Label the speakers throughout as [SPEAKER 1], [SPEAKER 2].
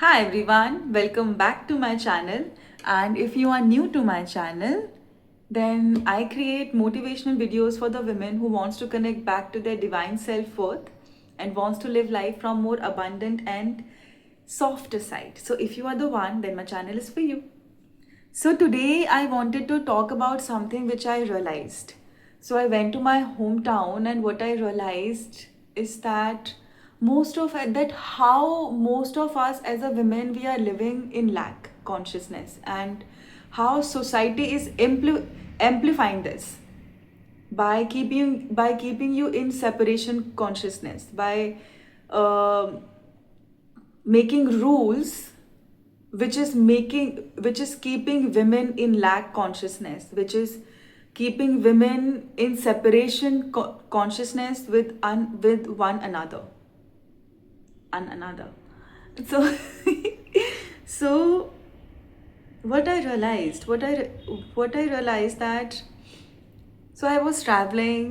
[SPEAKER 1] Hi everyone, welcome back to my channel. And if you are new to my channel, then I create motivational videos for the women who wants to connect back to their divine self-worth and wants to live life from more abundant and softer side. So if you are the one, then my channel is for you. So today I wanted to talk about something which I realized. So I went to my hometown and what I realized is that how most of us as a women we are living in lack consciousness, and how society is amplifying this by keeping you in separation consciousness, by uh, making rules which is keeping women in lack consciousness, which is keeping women in separation consciousness with one another. So so what I realized that so I was travelling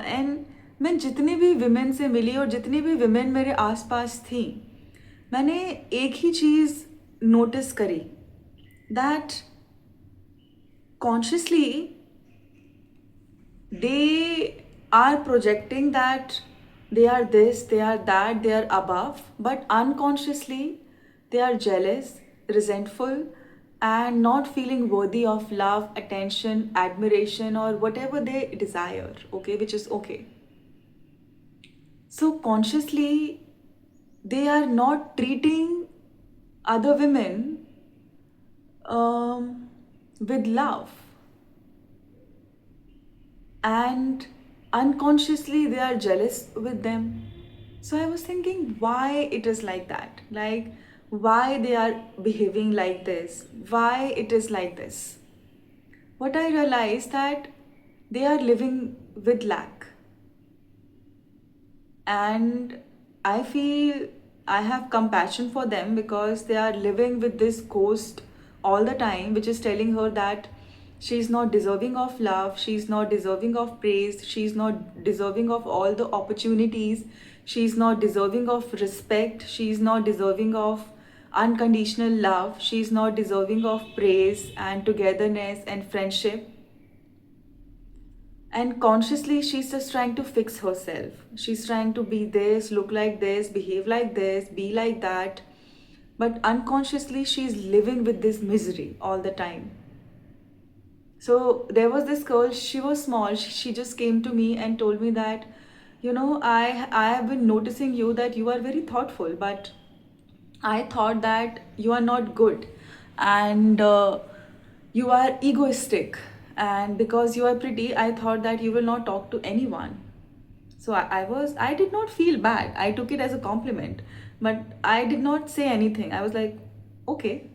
[SPEAKER 1] and मैं जितने भी women से मिली और जितनी भी women मेरे आसपास थी, मैंने एक ही चीज़ नोटिस करी that consciously they are projecting that they are this, they are that, they are above, but unconsciously they are jealous, resentful, and not feeling worthy of love, attention, admiration, or whatever they desire, okay, which is okay. So consciously they are not treating other women with love, and unconsciously they are jealous with them. So I was thinking why it is like that, like why they are behaving like this, why it is like this. What I realized that they are living with lack, and I feel I have compassion for them because they are living with this ghost all the time, which is telling her that she's not deserving of love, she's not deserving of praise, she's not deserving of all the opportunities, she's not deserving of respect, she's not deserving of unconditional love, she's not deserving of praise and togetherness and friendship. And consciously she's just trying to fix herself, she's trying to be this, look like this, behave like this, be like that, but unconsciously she's living with this misery all the time. So there was this girl, she was small, she just came to me and told me that, I have been noticing you that you are very thoughtful, but I thought that you are not good, and you are egoistic, and because you are pretty, I thought that you will not talk to anyone. So I did not feel bad. I took it as a compliment, but I did not say anything. I was like, okay,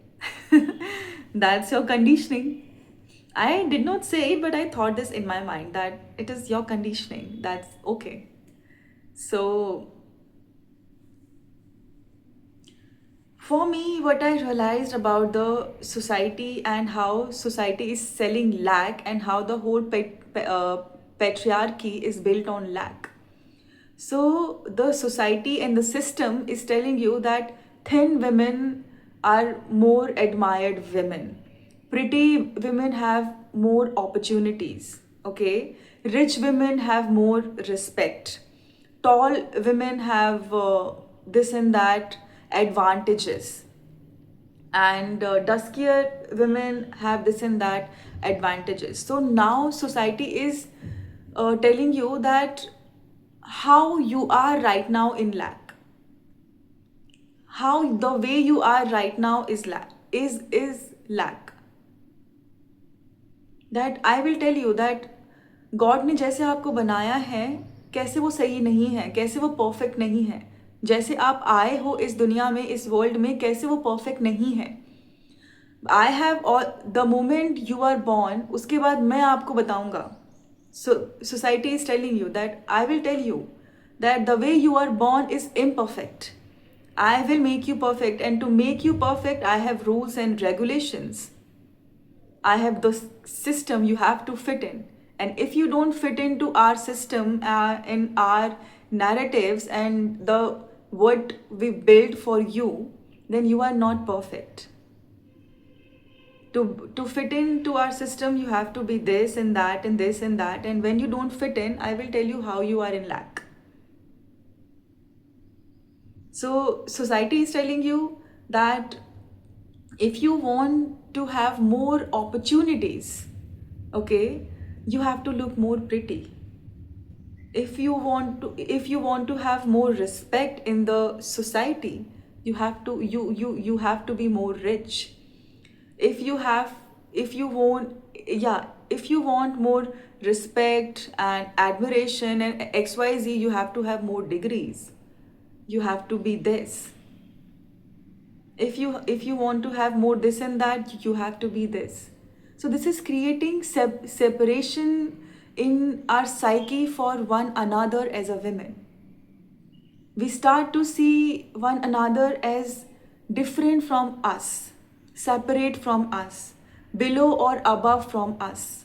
[SPEAKER 1] that's your conditioning. I did not say it, but I thought this in my mind that it is your conditioning. That's okay. So for me, what I realized about the society and how society is selling lack, and how the whole patriarchy is built on lack. So the society and the system is telling you that thin women are more admired women. Pretty women have more opportunities, okay? Rich women have more respect. Tall women have this and that advantages, and duskier women have this and that advantages. So now society is telling you that how you are right now in lack, how the way you are right now is lack. That I will tell you that God ने जैसे आपको बनाया है, कैसे वो सही नहीं है, कैसे वो परफेक्ट नहीं है, जैसे आप आए हो इस दुनिया में, इस वर्ल्ड में, कैसे वो परफेक्ट नहीं है. I have all the moment you are born, उसके बाद मैं आपको बताऊंगा. So society is telling you that I will tell you that the way you are born is imperfect. I will make you perfect, and to make you perfect, I have rules and regulations. I have the system you have to fit in. And if you don't fit into our system, in our narratives and the what we build for you, then you are not perfect. To fit into our system, you have to be this and that and this and that. And when you don't fit in, I will tell you how you are in lack. So society is telling you that if you want to have more opportunities, okay, you have to look more pretty. If you want to have more respect in the society, you have to be more rich. If you want more respect and admiration and XYZ, you have to have more degrees. You have to be this. If you want to have more this and that, you have to be this. So this is creating separation in our psyche for one another as a women. We start to see one another as different from us, separate from us, below or above from us.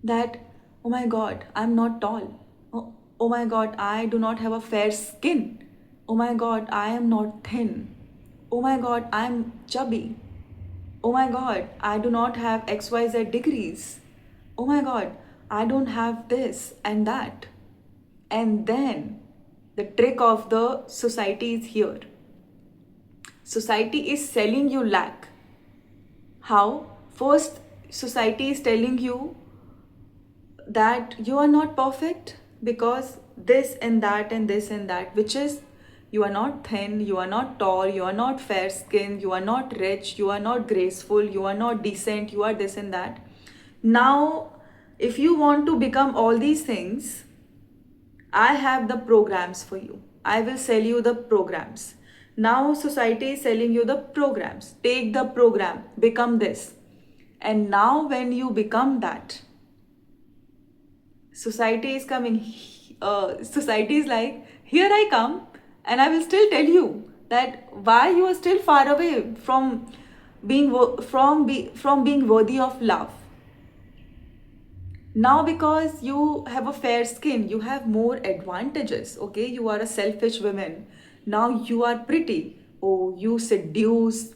[SPEAKER 1] That, oh my God, I'm not tall. Oh my God, I do not have a fair skin. Oh my God, I am not thin. Oh my God, I'm chubby. Oh my God, I do not have XYZ degrees. Oh my God, I don't have this and that. And then the trick of the society is here. Society is selling you lack. How? First, society is telling you that you are not perfect because this and that and this and that, which is you are not thin, you are not tall, you are not fair skinned, you are not rich, you are not graceful, you are not decent, you are this and that. Now, if you want to become all these things, I have the programs for you. I will sell you the programs. Now society is selling you the programs. Take the program, become this. And now when you become that, society is coming. Society is like, here I come, and I will still tell you that why you are still far away from being worthy of love. Now, because you have a fair skin, you have more advantages. Okay, you are a selfish woman. Now you are pretty. Oh, you seduce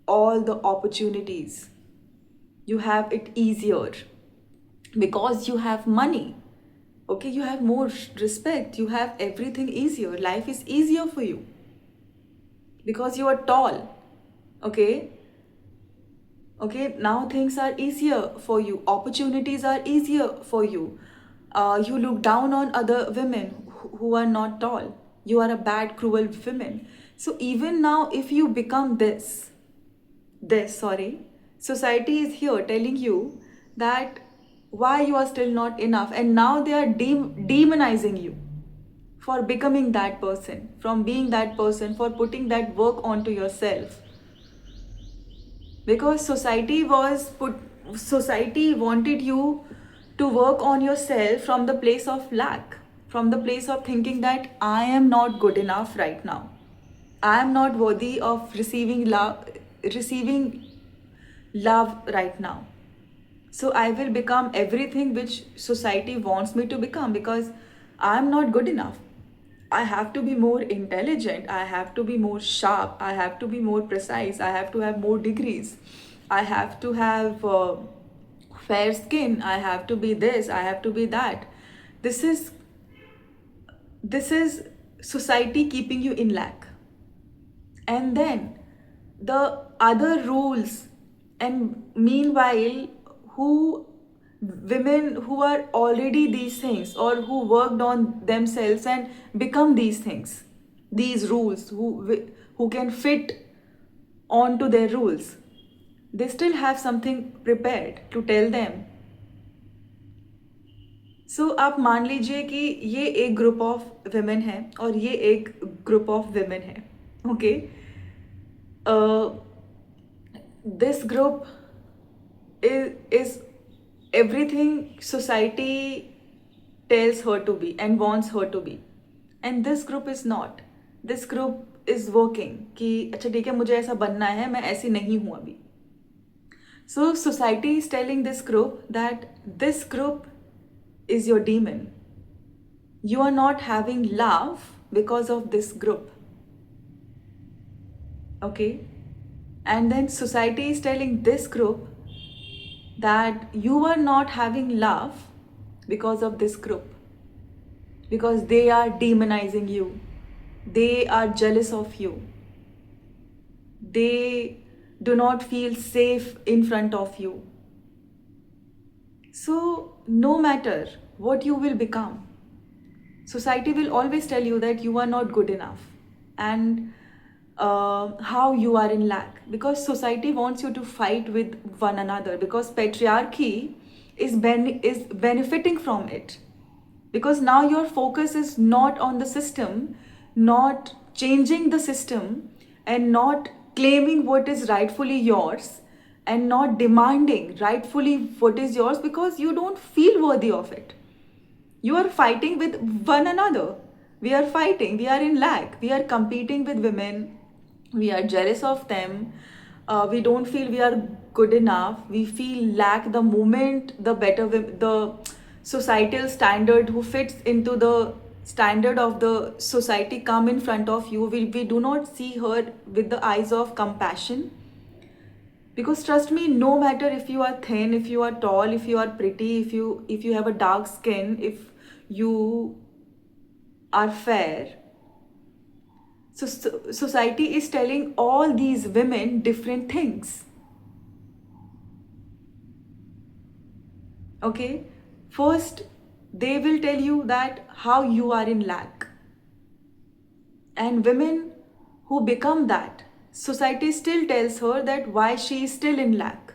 [SPEAKER 1] all the opportunities. You have it easier because you have money. Okay, you have more respect. You have everything easier. Life is easier for you because you are tall. Okay, now things are easier for you, opportunities are easier for you. You look down on other women who are not tall. You are a bad, cruel woman. So even now, if you become this, society is here telling you that why you are still not enough, and now they are demonizing you for becoming that person, from being that person, for putting that work onto yourself. Because society wanted you to work on yourself from the place of lack, from the place of thinking that I am not good enough right now, I am not worthy of receiving love right now, so I will become everything which society wants me to become because I am not good enough. I have to be more intelligent. I have to be more sharp. I have to be more precise. I have to have more degrees. I have to have fair skin. I have to be this. I have to be that. This is society keeping you in lack. And then the other rules, and meanwhile, who women who are already these things or who worked on themselves and become these things, these rules, who can fit onto their rules, they still have something prepared to tell them. सो आप मान लीजिए कि ये एक group of women है और ये एक ग्रुप ऑफ विमेन है. Okay, this group is everything society tells her to be and wants her to be, and this group is not. This group is working कि अच्छा ठीक है, मुझे ऐसा बनना है, मैं ऐसी नहीं हूँ अभी. So society is telling this group that this group is your demon. You are not having love because of this group. Okay, and then society is telling this group that you are not having love because of this group, because they are demonizing you, they are jealous of you, they do not feel safe in front of you. So, no matter what you will become, society will always tell you that you are not good enough, and how you are in lack, because society wants you to fight with one another, because patriarchy is benefiting from it, because now your focus is not on the system, not changing the system, and not claiming what is rightfully yours, and not demanding rightfully what is yours, because you don't feel worthy of it. You are fighting with one another. We are fighting, we are in lack, we are competing with women, we are jealous of them, we don't feel we are good enough, we feel lack the moment the better the societal standard who fits into the standard of the society come in front of you, we do not see her with the eyes of compassion. Because trust me, no matter if you are thin, if you are tall, if you are pretty, if you have a dark skin, if you are fair, society is telling all these women different things. Okay, first they will tell you that how you are in lack, and women who become that, society still tells her that why she is still in lack.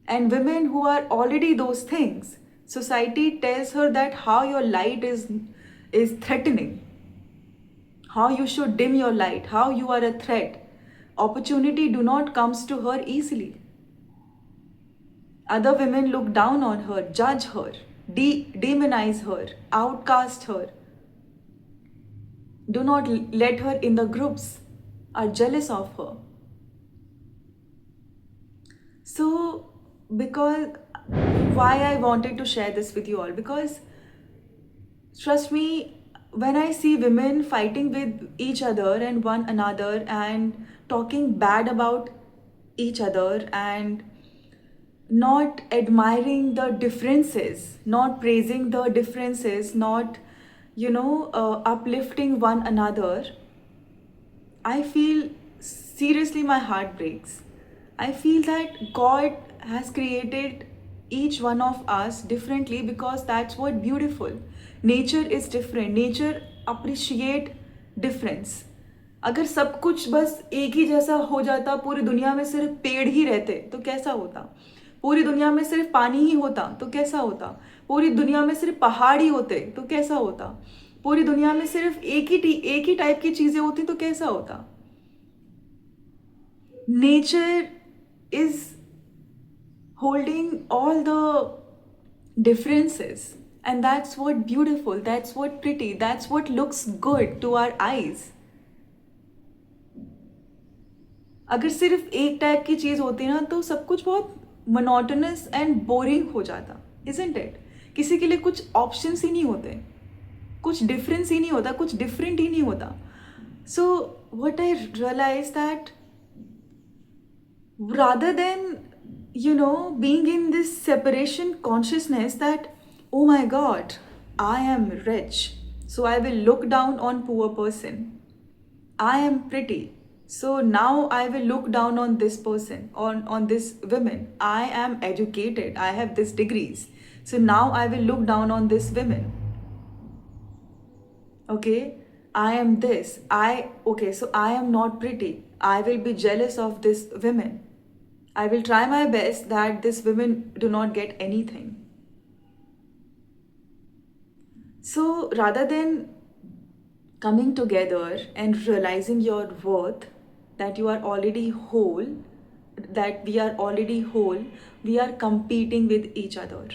[SPEAKER 1] And women who are already those things, society tells her that how your light is threatening, how you should dim your light, how you are a threat. Opportunity do not comes to her easily. Other women look down on her, judge her, demonize her, outcast her, do not let her in the groups, are jealous of her. So, because why I wanted to share this with you all, because trust me, when I see women fighting with each other and one another and talking bad about each other and not admiring the differences, not praising the differences, not, uplifting one another, I feel seriously my heart breaks. I feel that God has created each one of us differently, because that's what beautiful. Nature is different. Nature appreciate difference. अगर सब कुछ बस एक ही जैसा हो जाता, पूरी दुनिया में सिर्फ पेड़ ही रहते तो कैसा होता? पूरी दुनिया में सिर्फ पानी ही होता तो कैसा होता? पूरी दुनिया में सिर्फ पहाड़ ही होते तो कैसा होता? पूरी दुनिया में सिर्फ एक ही टाइप की चीजें होती तो कैसा होता? Nature is holding all the differences, and that's what beautiful, that's what pretty, that's what looks good to our eyes. अगर सिर्फ एक टाइप की चीज होती ना तो सब कुछ बहुत मोनोटोनस एंड बोरिंग हो जाता, isn't it? किसी के लिए कुछ ऑप्शंस ही नहीं होते, कुछ डिफरेंस ही नहीं होता, कुछ डिफरेंट ही नहीं होता. So what I realized that rather than being in this separation consciousness that, oh my god, I am rich, so I will look down on poor person, I am pretty, so now I will look down on this person, on this woman, I am educated, I have this degrees, so now I will look down on this women. Okay, I am this, so I am not pretty, I will be jealous of this women, I will try my best that this women do not get anything. So rather than coming together and realizing your worth, that you are already whole, that we are already whole, we are competing with each other.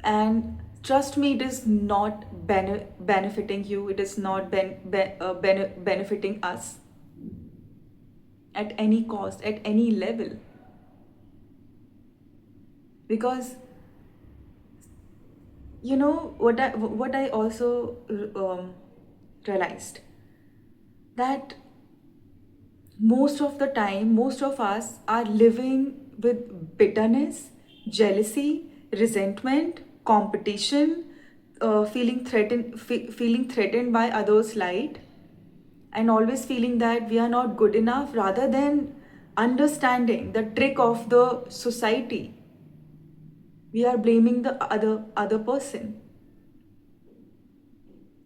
[SPEAKER 1] And trust me, it is not benefiting you, it is not benefiting us at any cost, at any level. Because what I also realized that most of the time, most of us are living with bitterness, jealousy, resentment, competition, feeling threatened by others' light, and always feeling that we are not good enough, rather than understanding the trick of the society. We are blaming the other person,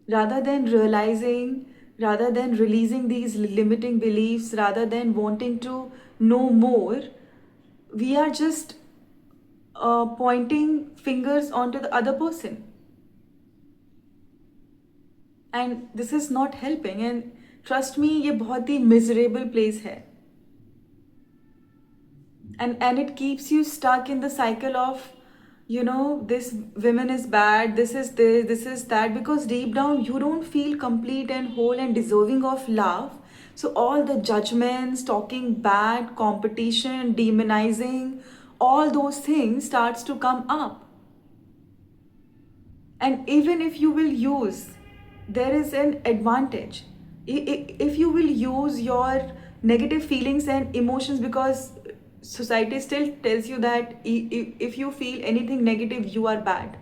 [SPEAKER 1] rather than realizing, rather than releasing these limiting beliefs, rather than wanting to know more. We are just pointing fingers onto the other person, and this is not helping. And trust me, ये बहुत ही miserable place है, and it keeps you stuck in the cycle of, this women is bad, this is that, because deep down you don't feel complete and whole and deserving of love. So all the judgments, talking bad, competition, demonizing, all those things starts to come up. And even if you will use, there is an advantage. If you will use your negative feelings and emotions, because society still tells you that if you feel anything negative, you are bad.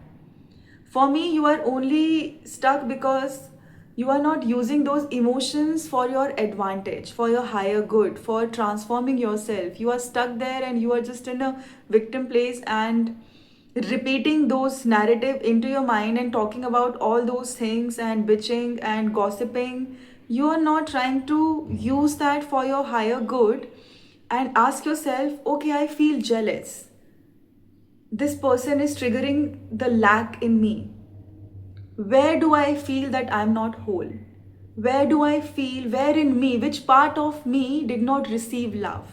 [SPEAKER 1] For me, you are only stuck because you are not using those emotions for your advantage, for your higher good, for transforming yourself. You are stuck there and you are just in a victim place and repeating those narrative into your mind and talking about all those things and bitching and gossiping. You are not trying to use that for your higher good and ask yourself, okay, I feel jealous. This person is triggering the lack in me. Where do I feel that I'm not whole? Where do I feel, where in me, which part of me did not receive love?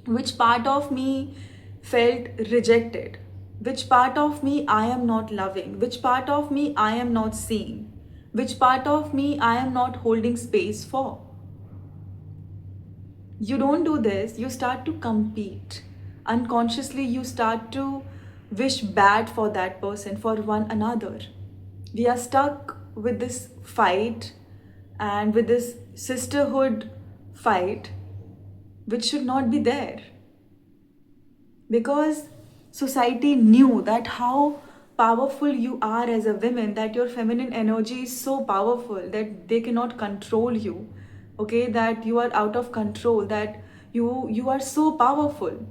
[SPEAKER 1] Which part of me felt rejected? Which part of me I am not loving? Which part of me I am not seeing? Which part of me I am not holding space for? You don't do this, you start to compete. Unconsciously, you start to wish bad for that person, for one another. We are stuck with this fight and with this sisterhood fight, which should not be there. Because society knew that how powerful you are as a woman, that your feminine energy is so powerful that they cannot control you. Okay, that you are out of control, that you are so powerful.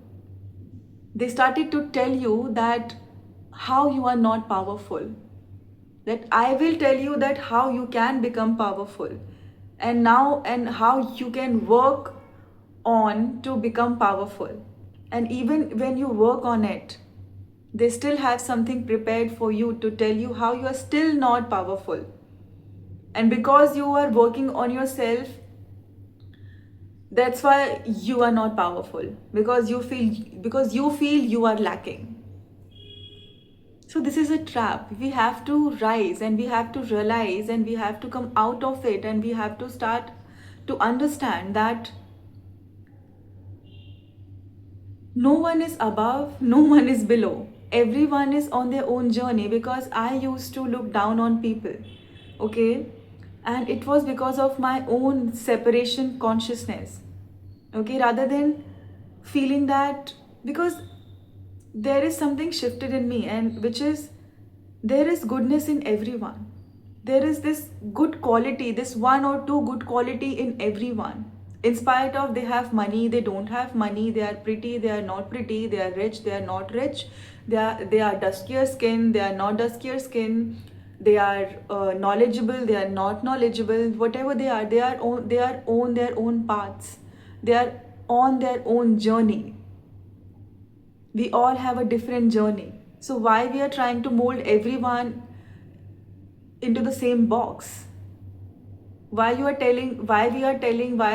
[SPEAKER 1] They started to tell you that how you are not powerful, that I will tell you that how you can become powerful, and how you can work on to become powerful. And even when you work on it, they still have something prepared for you to tell you how you are still not powerful. And because you are working on yourself, that's why you are not powerful, because you feel you are lacking. So this is a trap. We have to rise and we have to realize and we have to come out of it, and we have to start to understand that no one is above, no one is below. Everyone is on their own journey, because I used to look down on people, okay? And it was because of my own separation consciousness, okay? Rather than feeling that, because there is something shifted in me, and which is, there is goodness in everyone. There is this good quality, this one or two good quality in everyone. In spite of they have money, they don't have money, they are pretty, they are not pretty, they are rich, they are not rich, they are duskier skin, they are not duskier skin, they are knowledgeable, they are not knowledgeable. Whatever they are on their own paths. They are on their own journey. We all have a different journey. So why we are trying to mold everyone into the same box? Why we are telling, why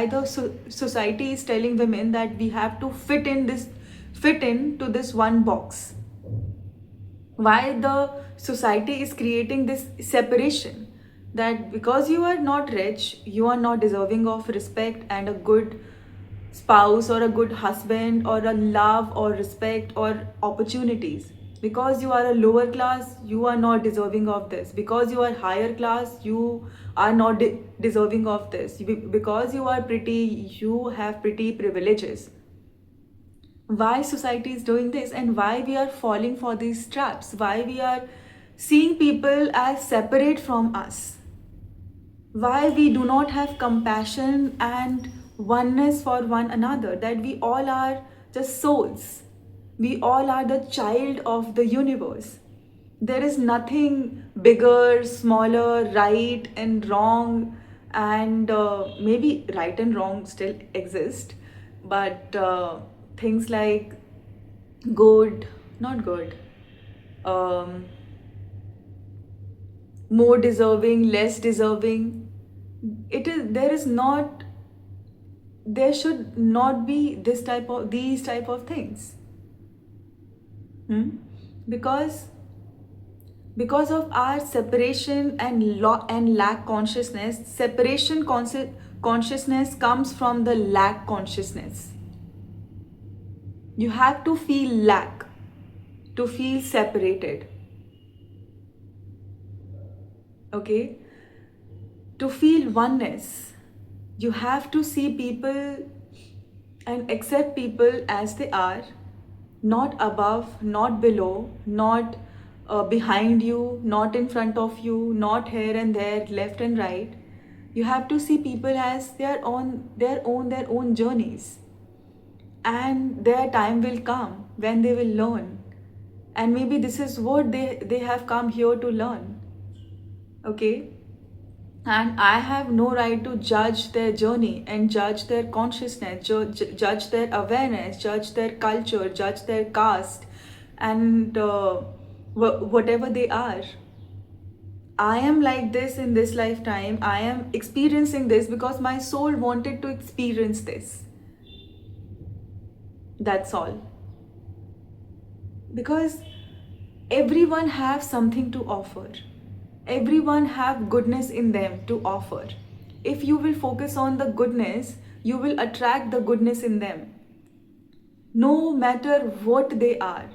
[SPEAKER 1] the society is telling women that we have to fit into this one box? Why the society is creating this separation, that because you are not rich, you are not deserving of respect and a good spouse or a good husband or a love or respect or opportunities. Because you are a lower class, you are not deserving of this. Because you are higher class, you are not deserving of this. Because you are pretty, you have pretty privileges. Why society is doing this, and why we are falling for these traps, why we are seeing people as separate from us, why we do not have compassion and oneness for one another, that we all are just souls, we all are the child of the universe. There is nothing bigger, smaller, right and wrong, and maybe right and wrong still exist, but things like good, not good, um, more deserving, less deserving, it is, there is not, there should not be this type of, these type of things. Hmm? because because of our separation and and lack consciousness. Separation consciousness comes from the lack consciousness. You have to feel lack to feel separated. Okay, to feel oneness, you have to see people and accept people as they are, not above, not below, not behind you, not in front of you, not here and there, left and right. You have to see people as they are on their own journeys, and their time will come when they will learn, and maybe this is what they have come here to learn. Okay, and I have no right to judge their journey and judge their consciousness, judge their awareness, judge their culture, judge their caste, and whatever they are. I am like this in this lifetime. I am experiencing this because my soul wanted to experience this. That's all. Because everyone have something to offer. Everyone have goodness in them to offer. If you will focus on the goodness, you will attract the goodness in them. No matter what they are,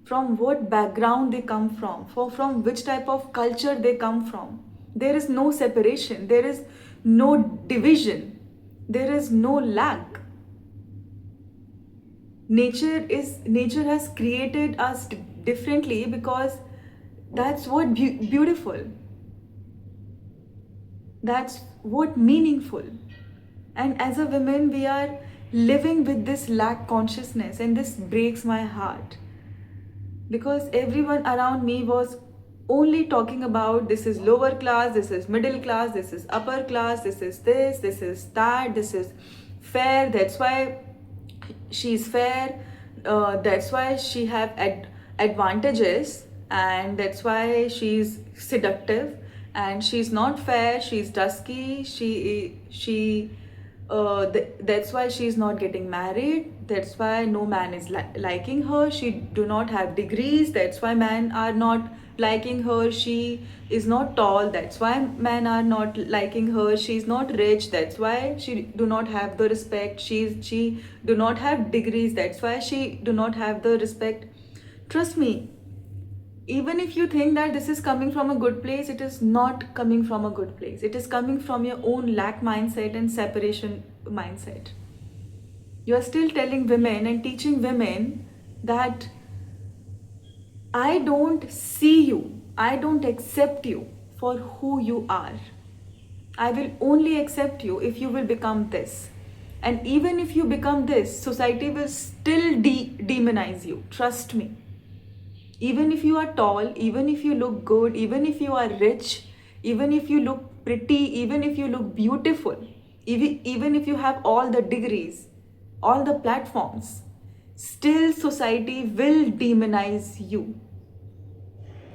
[SPEAKER 1] from what background they come from which type of culture they come from, there is no separation, there is no division, there is no lack. Nature has created us differently because that's what beautiful, that's what meaningful. And as a woman, we are living with this lack consciousness, and this breaks my heart because everyone around me was only talking about this is lower class, this is middle class, this is upper class, this is this is that, this is fair, that's why she's fair, that's why she have advantages, and that's why she's seductive, and she's not fair, she's dusky, that's why she's not getting married, that's why no man is liking her, she do not have degrees, that's why men are not liking her, she is not tall, that's why men are not liking her, she's not rich, that's why she do not have the respect, she do not have degrees, that's why she do not have the respect. Trust me, even if you think that this is coming from a good place, it is not coming from a good place. It is coming from your own lack mindset and separation mindset. You are still telling women and teaching women that I don't see you, I don't accept you for who you are. I will only accept you if you will become this. And even if you become this, society will still demonize you. Trust me. Even if you are tall, even if you look good, even if you are rich, even if you look pretty, even if you look beautiful, even if you have all the degrees, all the platforms, still society will demonize you.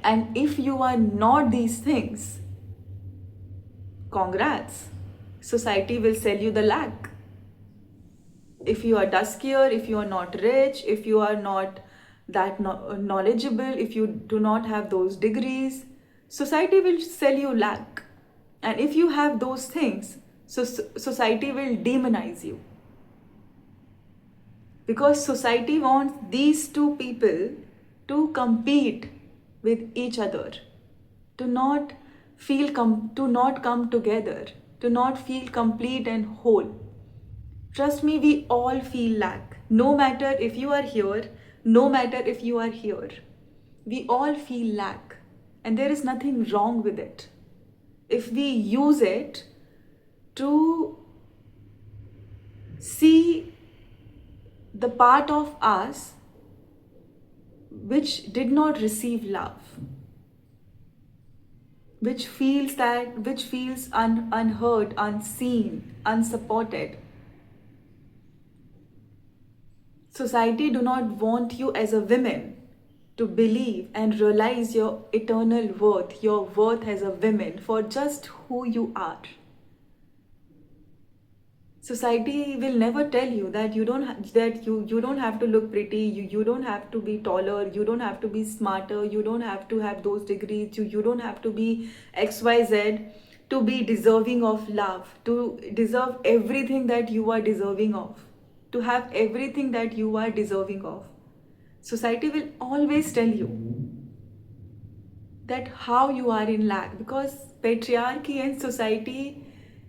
[SPEAKER 1] And if you are not these things, congrats, society will sell you the lack. If you are duskier, if you are not rich, if you are not that knowledgeable, if you do not have those degrees, society will sell you lack. And if you have those things, so society will demonize you. Because society wants these two people to compete with each other, to not to not come together, to not feel complete and whole. Trust me, we all feel lack. No matter if you are here, no matter if you are here, we all feel lack, and there is nothing wrong with it if we use it to see the part of us which did not receive love, which feels unheard, unseen, unsupported. Society do not want you as a woman to believe and realize your eternal worth, your worth as a woman for just who you are. Society will never tell you that you don't have to look pretty, you don't have to be taller, you don't have to be smarter, you don't have to have those degrees, you don't have to be XYZ to be deserving of love, to deserve everything that you are deserving of, to have everything that you are deserving of. Society will always tell you that how you are in lack, because patriarchy and society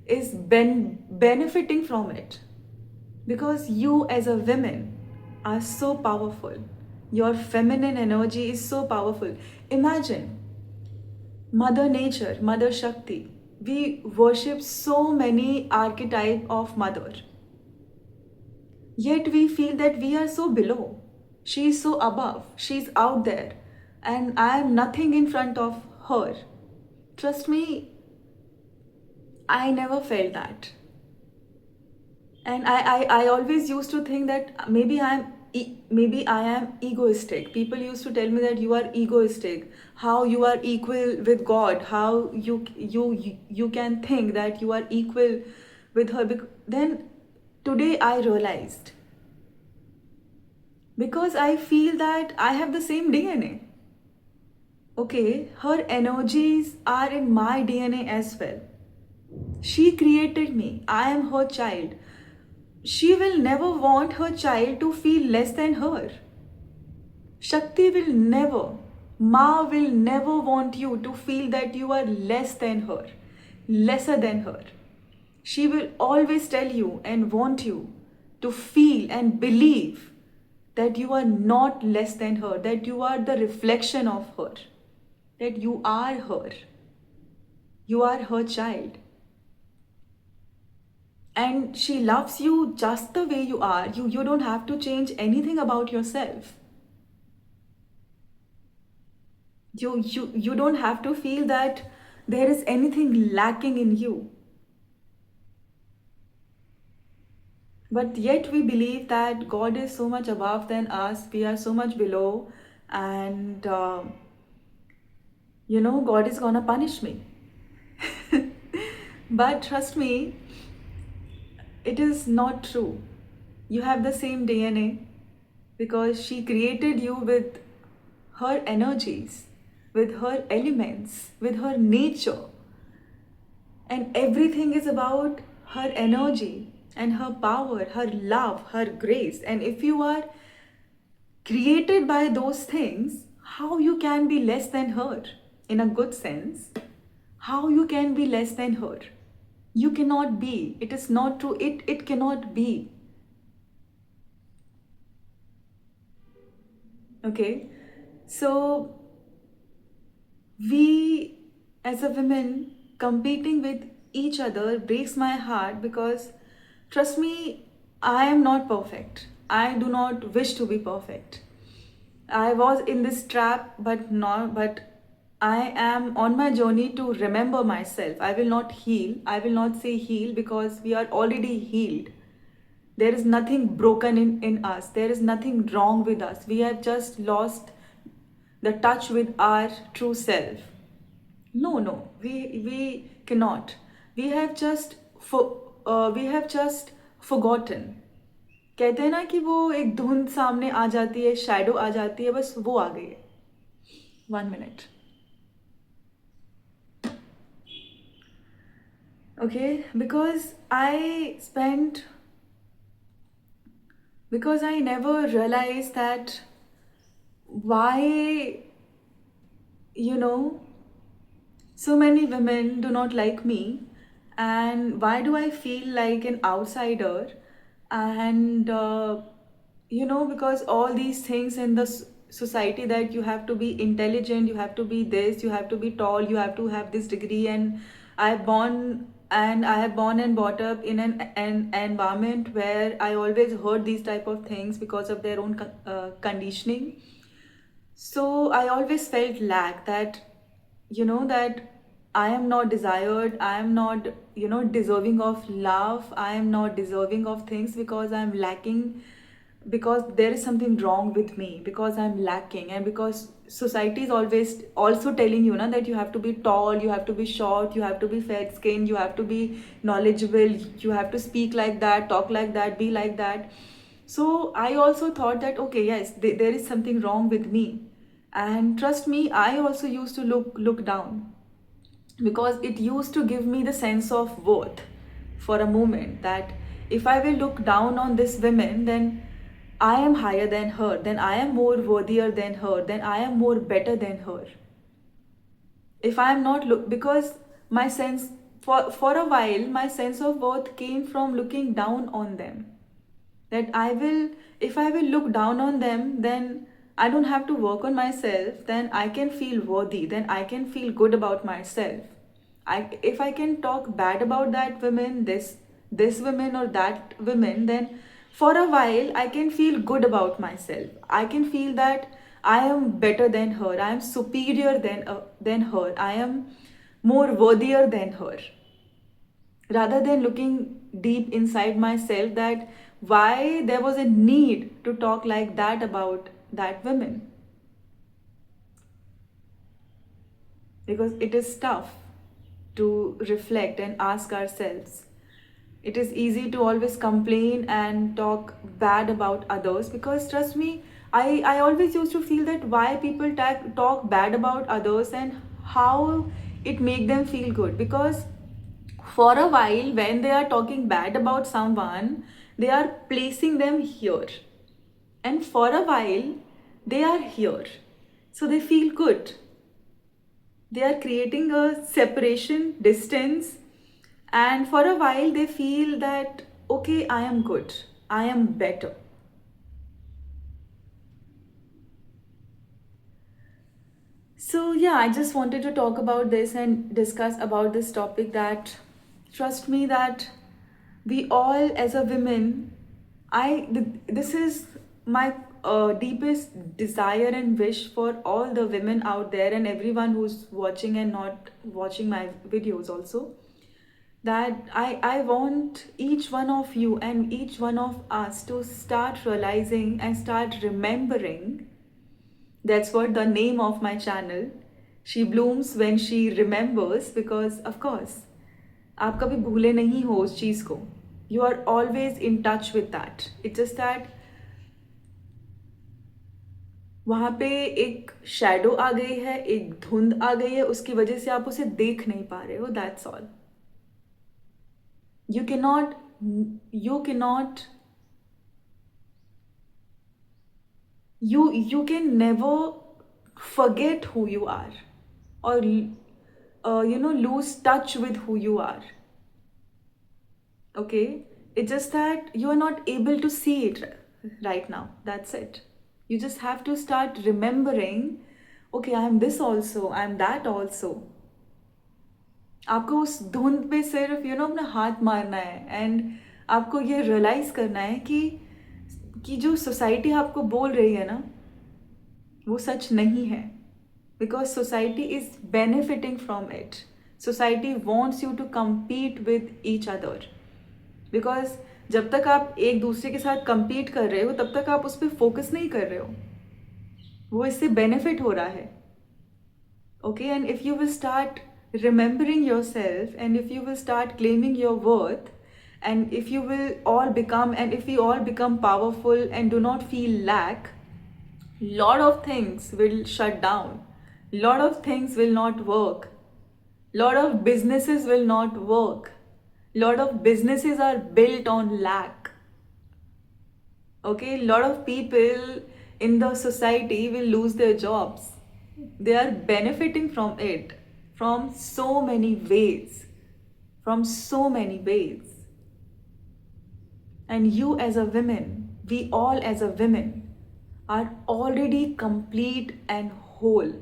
[SPEAKER 1] is benefiting from it, because you as a woman are so powerful, your feminine energy is so powerful. Imagine mother nature, mother shakti, we worship so many archetype of mother, yet we feel that we are so below, she is so above, she is out there, and I am nothing in front of her. Trust me, I never felt that. And I always used to think that maybe I am egoistic. People used to tell me that you are egoistic, how you are equal with God, how you can think that you are equal with her. Then today I realized, because I feel that I have the same DNA. Okay, her energies are in my DNA as well. She created me. I am her child. She will never want her child to feel less than her. Shakti will never, Ma will never want you to feel that you are less than her, lesser than her. She will always tell you and want you to feel and believe that you are not less than her, that you are the reflection of her, that you are her. You are her child. And she loves you just the way you are. You don't have to change anything about yourself. You don't have to feel that there is anything lacking in you. But yet we believe that God is so much above than us, we are so much below, and God is gonna punish me. But trust me, it is not true. You have the same DNA, because she created you with her energies, with her elements, with her nature. And everything is about her energy and her power, her love, her grace. And if you are created by those things, how you can be less than her? In a good sense, how you can be less than her? You cannot be. It is not true. It cannot be. Okay? So, we as a women competing with each other breaks my heart, because trust me, I am not perfect. I do not wish to be perfect. I was in this trap, but I am on my journey to remember myself. I will not heal. I will not say heal, because we are already healed. There is nothing broken in us. There is nothing wrong with us. We have just lost the touch with our true self. No, we cannot. We have just forgotten. कहते हैं ना कि वो एक धुंध सामने आ जाती है, शैडो आ जाती है, बस वो आ गई है. 1 minute. Okay, because I never realized that why, you know, so many women do not like me, and why do I feel like an outsider? And because all these things in the society, that you have to be intelligent, you have to be this, you have to be tall, you have to have this degree. And I have born and brought up in an environment where I always heard these type of things because of their own conditioning. So I always felt lack, that that I am not desired, I am not deserving of love, I am not deserving of things, because I'm lacking, because there is something wrong with me, because I'm lacking. And because society is always also telling you that you have to be tall, you have to be short, you have to be fair skinned, you have to be knowledgeable, you have to speak like that, talk like that, be like that. So I also thought that, okay, yes, there is something wrong with me. And trust me, I also used to look down, because it used to give me the sense of worth for a moment, that if I will look down on this woman, then I am higher than her, then I am more worthier than her, then I am more better than her. If I am not look, because my sense, for a while, my sense of worth came from looking down on them, that I will, if I will look down on them, then I don't have to work on myself, then I can feel worthy, then I can feel good about myself. If I can talk bad about that woman, this woman or that woman, then for a while I can feel good about myself. I can feel that I am better than her, I am superior than her, I am more worthier than her, rather than looking deep inside myself, that why there was a need to talk like that about that woman. Because it is tough to reflect and ask ourselves. It is easy to always complain and talk bad about others, because trust me, I always used to feel that why people talk bad about others, and how it make them feel good. Because for a while, when they are talking bad about someone, they are placing them here, and for a while they are here, so they feel good. They are creating a separation, distance, and for a while they feel that, okay, I am good, I am better. So yeah, I just wanted to talk about this and discuss about this topic, that trust me, that we all as a women, this is my deepest desire and wish for all the women out there, and everyone who's watching and not watching my videos also, that I want each one of you and each one of us to start realizing and start remembering. That's what the name of my channel. She blooms when she remembers, because of course आप कभी भूले नहीं हो उस चीज़ को. You are always in touch with that. It's just that वहाँ पे एक शैडो आ गई है, एक धुंध आ गई है, उसकी वजह से आप उसे देख नहीं पा रहे हो. That's all. You cannot, you cannot, you can never forget who you are, or lose touch with who you are. Okay, it's just that you are not able to see it right now. That's it. You just have to start remembering, okay, I am this also, I am that also. आपको उस धुंध पे सिर्फ अपना हाथ मारना है, and आपको ये रियलाइज करना है कि जो सोसाइटी आपको बोल रही है ना, वो सच नहीं है. Because society is benefiting from it. Society wants you to compete with each other. Because जब तक आप एक दूसरे के साथ compete कर रहे हो, तब तक आप उस पर फोकस नहीं कर रहे हो. वो इससे बेनिफिट हो रहा है. Okay, and if you will start remembering yourself, and if you will start claiming your worth, and if you will all become, and if we all become powerful and do not feel lack, lot of things will shut down, lot of things will not work, lot of businesses will not work, lot of businesses are built on lack. Okay, lot of people in the society will lose their jobs. They are benefiting from it from so many ways. From so many ways. And you as a woman, we all as a women, are already complete and whole.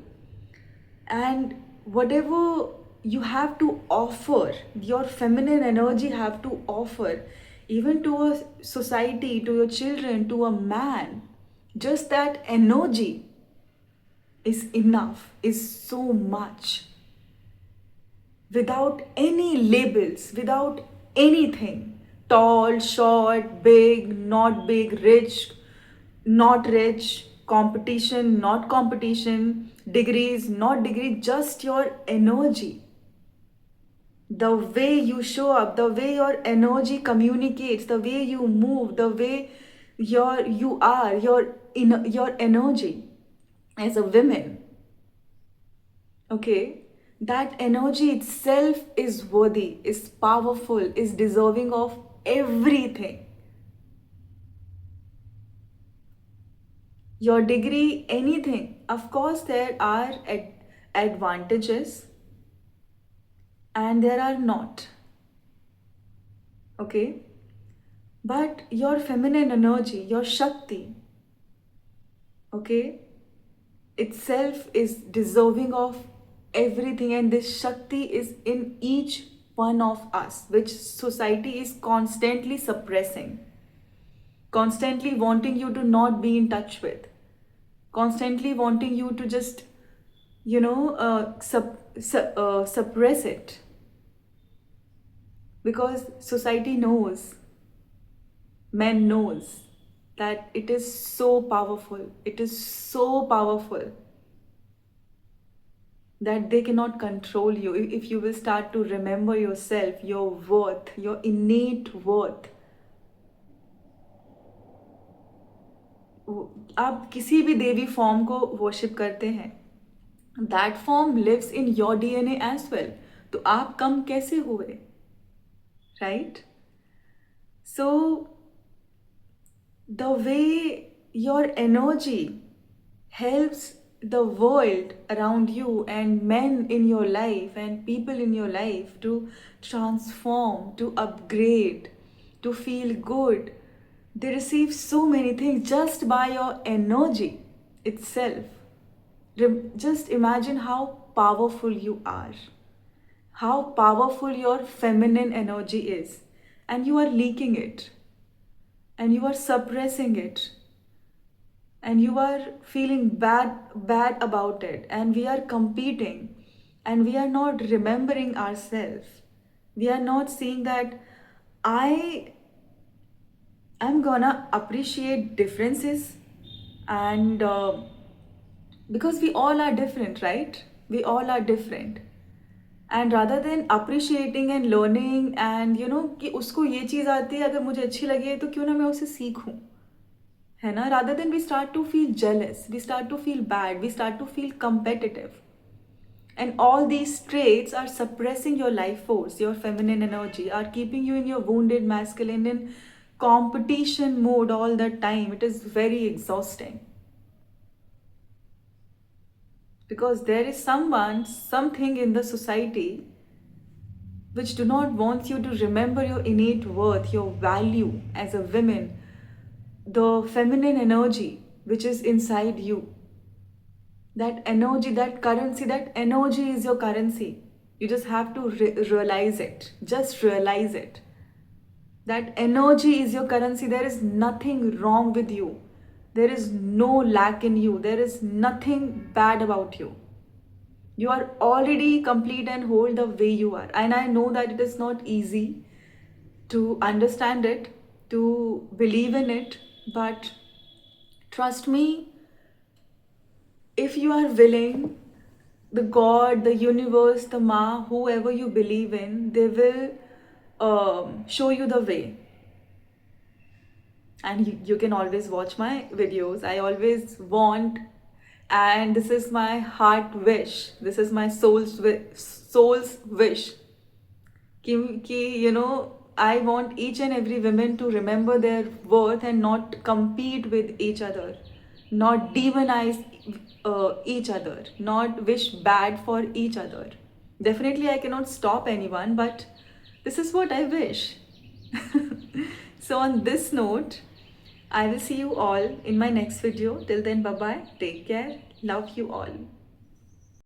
[SPEAKER 1] And whatever you have to offer, your feminine energy have to offer, even to a society, to your children, to a man, just that energy is enough, is so much. Without any labels, without anything, tall, short, big, not rich, competition, not competition, degrees, not degree, just your energy. The way you show up, the way your energy communicates, the way you move, the way your energy as a woman. Okay, that energy itself is worthy, is powerful, is deserving of everything. Your degree, anything. Of course, there are advantages and there are not. Okay, but your feminine energy, your Shakti, okay, itself is deserving of everything, and this Shakti is in each one of us, which society is constantly suppressing, constantly wanting you to not be in touch with, constantly wanting you to just, suppress it, because society knows, men knows that it is so powerful, it is so powerful that they cannot control you if you will start to remember yourself, your worth, your innate worth. आप किसी भी देवी form को worship करते हैं, that form lives in your DNA as well. तो आप कम कैसे हुए, right? So the way your energy helps the world around you and men in your life and people in your life to transform, to upgrade, to feel good. They receive so many things just by your energy itself. Just imagine how powerful you are, how powerful your feminine energy is, and you are leaking it, and you are suppressing it, and you are feeling bad about it, and we are competing, and we are not remembering ourselves. We are not seeing that I am gonna appreciate differences, and because we all are different, right? We all are different. And rather than appreciating and learning and कि उसको ये चीज़ आती है, अगर मुझे अच्छी लगी है तो क्यों ना मैं उसे सीखूं, है ना? Rather than we start to feel jealous, we start to feel bad, we start to feel competitive. And all these traits are suppressing your life force, your feminine energy, are keeping you in your wounded masculine in competition mode all the time. It is very exhausting. Because there is something in the society which do not want you to remember your innate worth, your value as a woman, the feminine energy which is inside you. That energy, that currency, that energy is your currency. You just have to realize it. Just realize it. That energy is your currency. There is nothing wrong with you. There is no lack in you. There is nothing bad about you. You are already complete and whole the way you are. And I know that it is not easy to understand it, to believe in it, but trust me, if you are willing, the God, the universe, the Ma, whoever you believe in, they will show you the way. And you can always watch my videos. I always want, and this is my heart wish, this is my soul's wish, I want each and every woman to remember their worth and not compete with each other. not demonize each other, not wish bad for each other. Definitely, I cannot stop anyone, but this is what I wish. So, on this note, I will see you all in my next video. Till then, bye bye. Take care. Love you all.